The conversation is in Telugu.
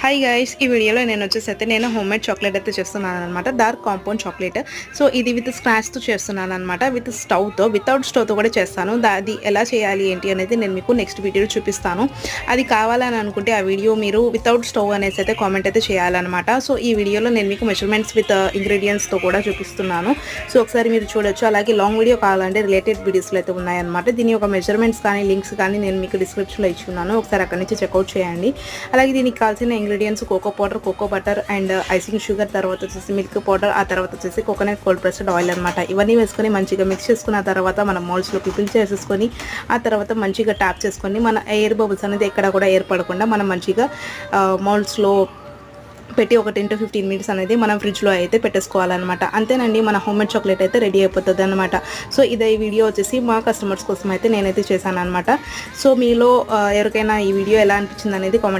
హాయ్ గైస్, ఈ వీడియోలో నేను హోమ్ మేడ్ చాక్లెట్ అయితే చేస్తున్నాను అనమాట. Dark compound chocolate. సో ఇది విత్ స్క్రాచ్తో చేస్తున్నాను అనమాట. విత్ స్టవ్తో, వితౌట్ స్టవ్తో కూడా చేస్తాను. అది ఎలా చేయాలి ఏంటి అనేది నేను మీకు నెక్స్ట్ వీడియోలో చూపిస్తాను. అది కావాలని అనుకుంటే ఆ వీడియో మీరు వితౌట్ స్టవ్ అనేసి అయితే కామెంట్ అయితే చేయాలన్నమాట. సో ఈ వీడియోలో నేను మీకు మెజర్మెంట్స్ విత్ ఇంగ్రీడియంట్స్తో కూడా చూపిస్తున్నాను. సో ఒకసారి మీరు చూడొచ్చు. అలాగే లాంగ్ వీడియో కావాలంటే రిలేటెడ్ వీడియోస్లో అయితే ఉన్నాయన్నమాట. దీని యొక్క మెజర్మెంట్స్ కానీ లింక్స్ కానీ నేను మీకు డిస్క్రిప్షన్లో ఇచ్చున్నాను. ఒకసారి అక్కడి నుంచి చెక్అవుట్ చేయండి. అలాగే దీనికి కావాల్సిన ingredients cocoa powder, cocoa butter and icing sugar, తర్వాత వచ్చేసి మిల్క్ పౌడర్, ఆ తర్వాత వచ్చేసి కోకోనట్ కోల్డ్ ప్రెస్డ్ ఆయిల్ అనమాట. ఇవన్నీ వేసుకొని మంచిగా మిక్స్ చేసుకున్న తర్వాత మనం మౌల్డ్స్లోకి ఫిల్ చేసేసుకొని ఆ తర్వాత మంచిగా ట్యాప్ చేసుకొని మన ఎయిర్ బబుల్స్ అనేది ఎక్కడ కూడా ఏర్పడకుండా మనం మంచిగా మౌల్డ్స్లో పెట్టి ఒక 10 to 15 మినిట్స్ అనేది మనం ఫ్రిడ్జ్లో అయితే పెట్టేసుకోవాలన్నమాట. అంతేనండి, మన హోమ్ మేడ్ చాక్లెట్ అయితే రెడీ అయిపోతుంది అనమాట. సో ఇదే ఈ వీడియో వచ్చేసి మా కస్టమర్స్ కోసం అయితే నేనైతే చేశాను అనమాట. సో మీలో ఎవరికైనా ఈ వీడియో ఎలా అనిపించింది అనేది కామెంట్